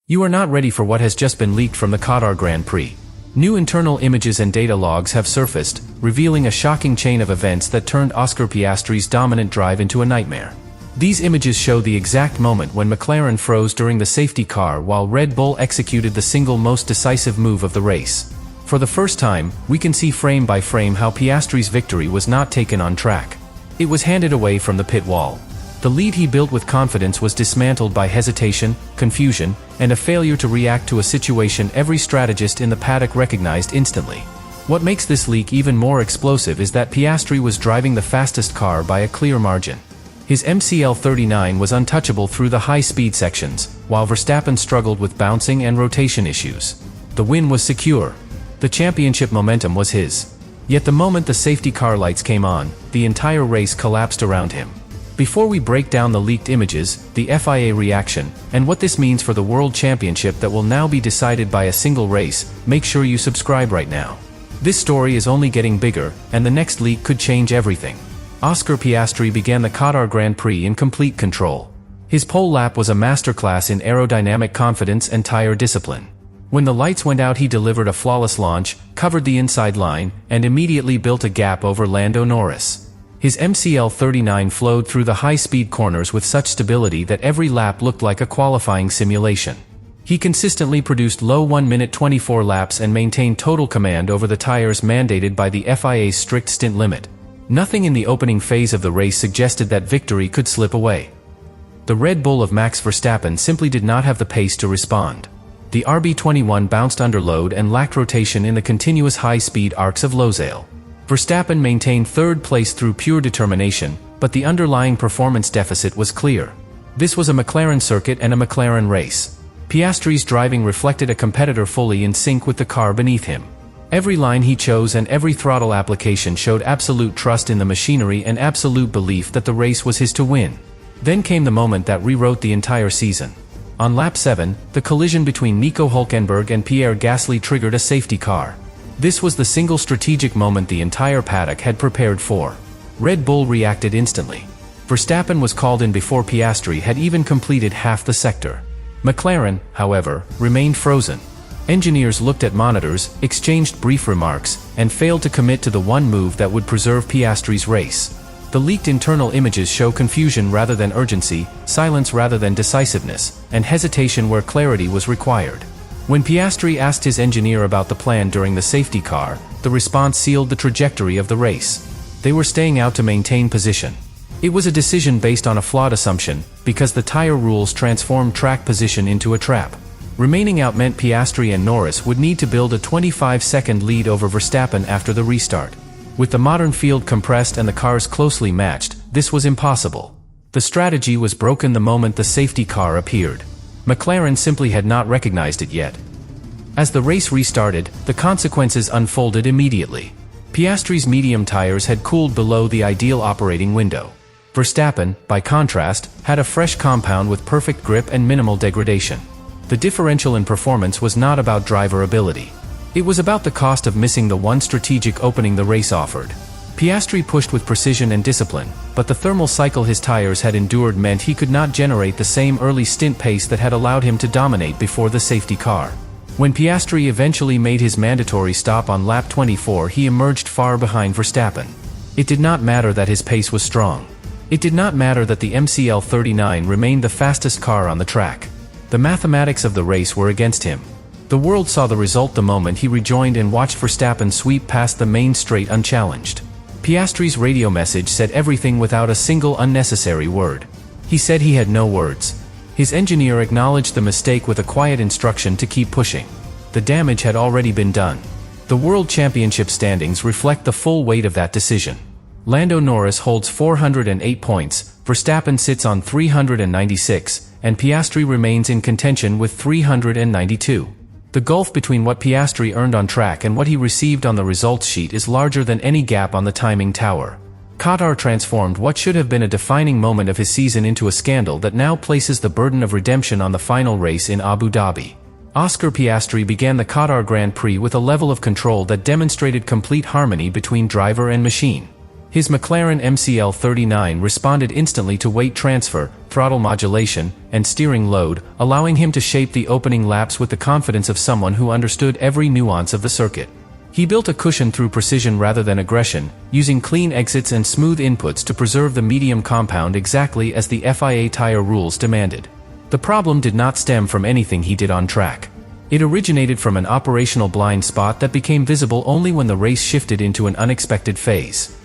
You are not ready for what has just been leaked from the Qatar Grand Prix. New internal images and data logs have surfaced, revealing a shocking chain of events that turned Oscar Piastri's dominant drive into a nightmare. These images show the exact moment when McLaren froze during the safety car while Red Bull executed the single most decisive move of the race. For the first time, we can see frame by frame how Piastri's victory was not taken on track. It was handed away from the pit wall. The lead he built with confidence was dismantled by hesitation, confusion, and a failure to react to a situation every strategist in the paddock recognized instantly. What makes this leak even more explosive is that Piastri was driving the fastest car by a clear margin. His MCL39 was untouchable through the high-speed sections, while Verstappen struggled with bouncing and rotation issues. The win was secure. The championship momentum was his. Yet the moment the safety car lights came on, the entire race collapsed around him. Before we break down the leaked images, the FIA reaction, and what this means for the World Championship that will now be decided by a single race, make sure you subscribe right now. This story is only getting bigger, and the next leak could change everything. Oscar Piastri began the Qatar Grand Prix in complete control. His pole lap was a masterclass in aerodynamic confidence and tire discipline. When the lights went out, he delivered a flawless launch, covered the inside line, and immediately built a gap over Lando Norris. His MCL39 flowed through the high-speed corners with such stability that every lap looked like a qualifying simulation. He consistently produced low 1 minute 24 laps and maintained total command over the tires mandated by the FIA's strict stint limit. Nothing in the opening phase of the race suggested that victory could slip away. The Red Bull of Max Verstappen simply did not have the pace to respond. The RB21 bounced under load and lacked rotation in the continuous high-speed arcs of Losail. Verstappen maintained third place through pure determination, but the underlying performance deficit was clear. This was a McLaren circuit and a McLaren race. Piastri's driving reflected a competitor fully in sync with the car beneath him. Every line he chose and every throttle application showed absolute trust in the machinery and absolute belief that the race was his to win. Then came the moment that rewrote the entire season. On lap 7, the collision between Nico Hülkenberg and Pierre Gasly triggered a safety car. This was the single strategic moment the entire paddock had prepared for. Red Bull reacted instantly. Verstappen was called in before Piastri had even completed half the sector. McLaren, however, remained frozen. Engineers looked at monitors, exchanged brief remarks, and failed to commit to the one move that would preserve Piastri's race. The leaked internal images show confusion rather than urgency, silence rather than decisiveness, and hesitation where clarity was required. When Piastri asked his engineer about the plan during the safety car, the response sealed the trajectory of the race. They were staying out to maintain position. It was a decision based on a flawed assumption, because the tire rules transformed track position into a trap. Remaining out meant Piastri and Norris would need to build a 25-second lead over Verstappen after the restart. With the modern field compressed and the cars closely matched, this was impossible. The strategy was broken the moment the safety car appeared. McLaren simply had not recognized it yet. As the race restarted, the consequences unfolded immediately. Piastri's medium tires had cooled below the ideal operating window. Verstappen, by contrast, had a fresh compound with perfect grip and minimal degradation. The differential in performance was not about driver ability. It was about the cost of missing the one strategic opening the race offered. Piastri pushed with precision and discipline, but the thermal cycle his tires had endured meant he could not generate the same early stint pace that had allowed him to dominate before the safety car. When Piastri eventually made his mandatory stop on lap 24, he emerged far behind Verstappen. It did not matter that his pace was strong. It did not matter that the MCL39 remained the fastest car on the track. The mathematics of the race were against him. The world saw the result the moment he rejoined and watched Verstappen sweep past the main straight unchallenged. Piastri's radio message said everything without a single unnecessary word. He said he had no words. His engineer acknowledged the mistake with a quiet instruction to keep pushing. The damage had already been done. The World Championship standings reflect the full weight of that decision. Lando Norris holds 408 points, Verstappen sits on 396, and Piastri remains in contention with 392. The gulf between what Piastri earned on track and what he received on the results sheet is larger than any gap on the timing tower. Qatar transformed what should have been a defining moment of his season into a scandal that now places the burden of redemption on the final race in Abu Dhabi. Oscar Piastri began the Qatar Grand Prix with a level of control that demonstrated complete harmony between driver and machine. His McLaren MCL39 responded instantly to weight transfer, throttle modulation, and steering load, allowing him to shape the opening laps with the confidence of someone who understood every nuance of the circuit. He built a cushion through precision rather than aggression, using clean exits and smooth inputs to preserve the medium compound exactly as the FIA tire rules demanded. The problem did not stem from anything he did on track. It originated from an operational blind spot that became visible only when the race shifted into an unexpected phase.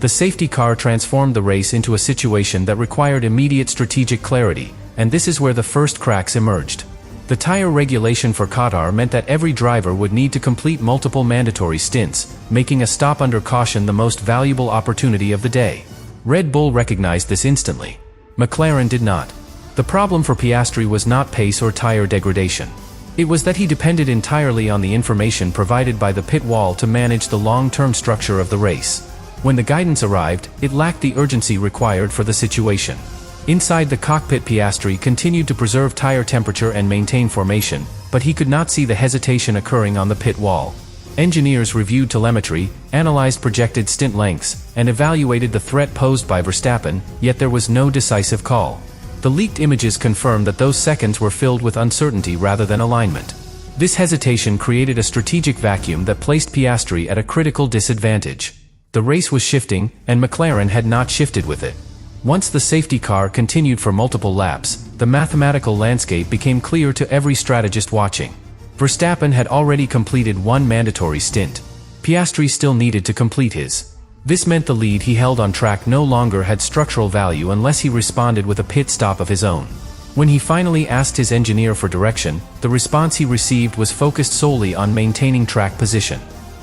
The safety car transformed the race into a situation that required immediate strategic clarity, and this is where the first cracks emerged. The tire regulation for Qatar meant that every driver would need to complete multiple mandatory stints, making a stop under caution the most valuable opportunity of the day. Red Bull recognized this instantly. McLaren did not. The problem for Piastri was not pace or tire degradation. It was that he depended entirely on the information provided by the pit wall to manage the long-term structure of the race. When the guidance arrived, it lacked the urgency required for the situation. Inside the cockpit, Piastri continued to preserve tire temperature and maintain formation, but he could not see the hesitation occurring on the pit wall. Engineers reviewed telemetry, analyzed projected stint lengths, and evaluated the threat posed by Verstappen, yet there was no decisive call. The leaked images confirmed that those seconds were filled with uncertainty rather than alignment. This hesitation created a strategic vacuum that placed Piastri at a critical disadvantage. The race was shifting, and McLaren had not shifted with it. Once the safety car continued for multiple laps, the mathematical landscape became clear to every strategist watching. Verstappen had already completed one mandatory stint. Piastri still needed to complete his. This meant the lead he held on track no longer had structural value unless he responded with a pit stop of his own. When he finally asked his engineer for direction, the response he received was focused solely on maintaining track position.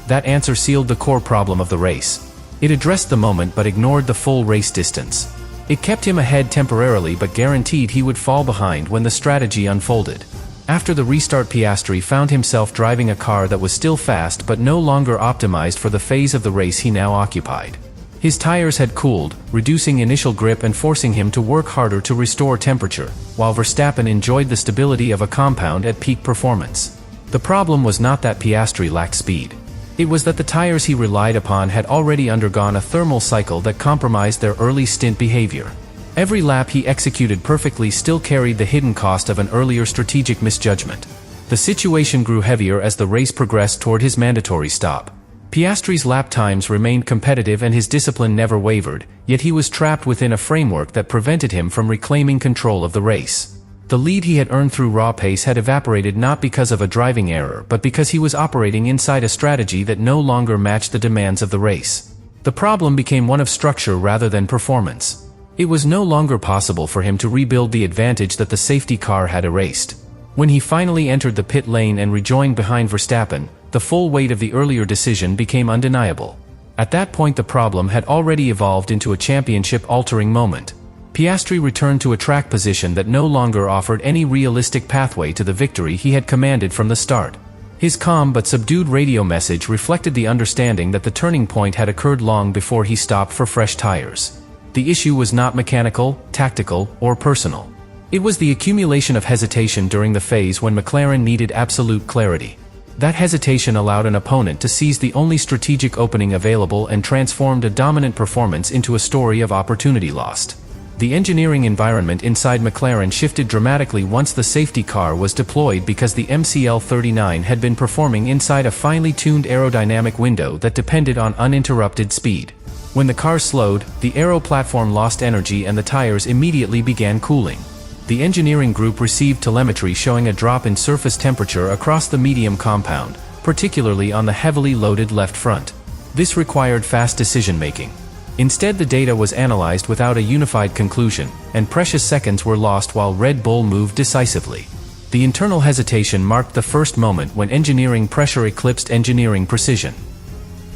That answer sealed the core problem of the race. It addressed the moment but ignored the full race distance. It kept him ahead temporarily but guaranteed he would fall behind when the strategy unfolded. After the restart, Piastri found himself driving a car that was still fast but no longer optimized for the phase of the race he now occupied. His tires had cooled, reducing initial grip and forcing him to work harder to restore temperature, while Verstappen enjoyed the stability of a compound at peak performance. The problem was not that Piastri lacked speed. It was that the tires he relied upon had already undergone a thermal cycle that compromised their early stint behavior. Every lap he executed perfectly still carried the hidden cost of an earlier strategic misjudgment. The situation grew heavier as the race progressed toward his mandatory stop. Piastri's lap times remained competitive and his discipline never wavered, yet he was trapped within a framework that prevented him from reclaiming control of the race. The lead he had earned through raw pace had evaporated not because of a driving error but because he was operating inside a strategy that no longer matched the demands of the race. The problem became one of structure rather than performance. It was no longer possible for him to rebuild the advantage that the safety car had erased. When he finally entered the pit lane and rejoined behind Verstappen, the full weight of the earlier decision became undeniable. At that point, the problem had already evolved into a championship-altering moment. Piastri returned to a track position that no longer offered any realistic pathway to the victory he had commanded from the start. His calm but subdued radio message reflected the understanding that the turning point had occurred long before he stopped for fresh tires. The issue was not mechanical, tactical, or personal. It was the accumulation of hesitation during the phase when McLaren needed absolute clarity. That hesitation allowed an opponent to seize the only strategic opening available and transformed a dominant performance into a story of opportunity lost. The engineering environment inside McLaren shifted dramatically once the safety car was deployed because the MCL39 had been performing inside a finely tuned aerodynamic window that depended on uninterrupted speed. When the car slowed, the aero platform lost energy and the tires immediately began cooling. The engineering group received telemetry showing a drop in surface temperature across the medium compound, particularly on the heavily loaded left front. This required fast decision-making. Instead, the data was analyzed without a unified conclusion, and precious seconds were lost while Red Bull moved decisively. The internal hesitation marked the first moment when engineering pressure eclipsed engineering precision.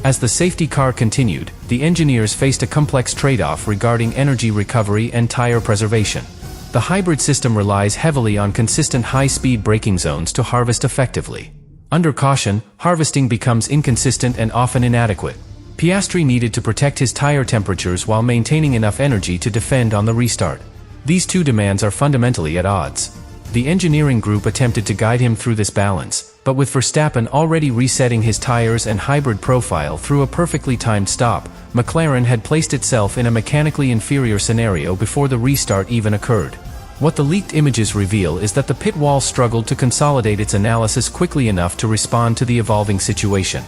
As the safety car continued, the engineers faced a complex trade-off regarding energy recovery and tire preservation. The hybrid system relies heavily on consistent high-speed braking zones to harvest effectively. Under caution, harvesting becomes inconsistent and often inadequate. Piastri needed to protect his tire temperatures while maintaining enough energy to defend on the restart. These two demands are fundamentally at odds. The engineering group attempted to guide him through this balance, but with Verstappen already resetting his tires and hybrid profile through a perfectly timed stop, McLaren had placed itself in a mechanically inferior scenario before the restart even occurred. What the leaked images reveal is that the pit wall struggled to consolidate its analysis quickly enough to respond to the evolving situation.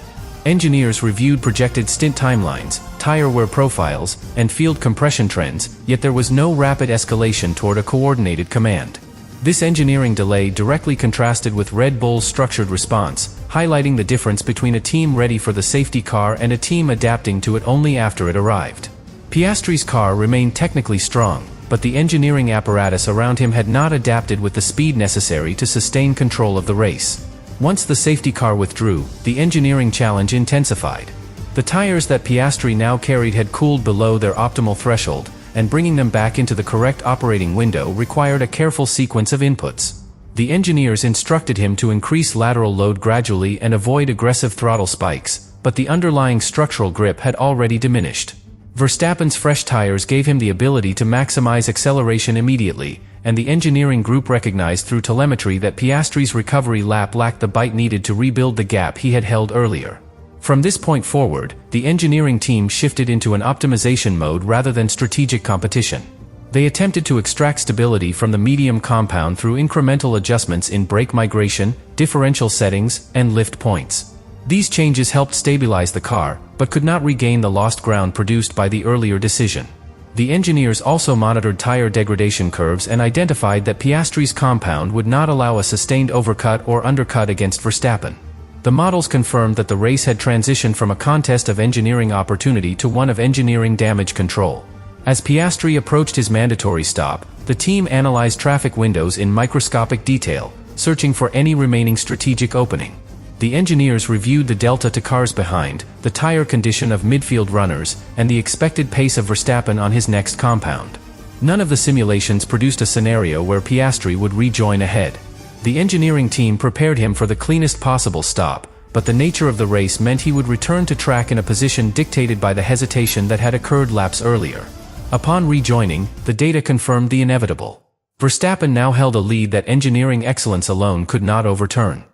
Engineers reviewed projected stint timelines, tire wear profiles, and field compression trends, yet there was no rapid escalation toward a coordinated command. This engineering delay directly contrasted with Red Bull's structured response, highlighting the difference between a team ready for the safety car and a team adapting to it only after it arrived. Piastri's car remained technically strong, but the engineering apparatus around him had not adapted with the speed necessary to sustain control of the race. Once the safety car withdrew, the engineering challenge intensified. The tires that Piastri now carried had cooled below their optimal threshold, and bringing them back into the correct operating window required a careful sequence of inputs. The engineers instructed him to increase lateral load gradually and avoid aggressive throttle spikes, but the underlying structural grip had already diminished. Verstappen's fresh tires gave him the ability to maximize acceleration immediately, and the engineering group recognized through telemetry that Piastri's recovery lap lacked the bite needed to rebuild the gap he had held earlier. From this point forward, the engineering team shifted into an optimization mode rather than strategic competition. They attempted to extract stability from the medium compound through incremental adjustments in brake migration, differential settings, and lift points. These changes helped stabilize the car, but could not regain the lost ground produced by the earlier decision. The engineers also monitored tire degradation curves and identified that Piastri's compound would not allow a sustained overcut or undercut against Verstappen. The models confirmed that the race had transitioned from a contest of engineering opportunity to one of engineering damage control. As Piastri approached his mandatory stop, the team analyzed traffic windows in microscopic detail, searching for any remaining strategic opening. The engineers reviewed the delta to cars behind, the tire condition of midfield runners, and the expected pace of Verstappen on his next compound. None of the simulations produced a scenario where Piastri would rejoin ahead. The engineering team prepared him for the cleanest possible stop, but the nature of the race meant he would return to track in a position dictated by the hesitation that had occurred laps earlier. Upon rejoining, the data confirmed the inevitable. Verstappen now held a lead that engineering excellence alone could not overturn.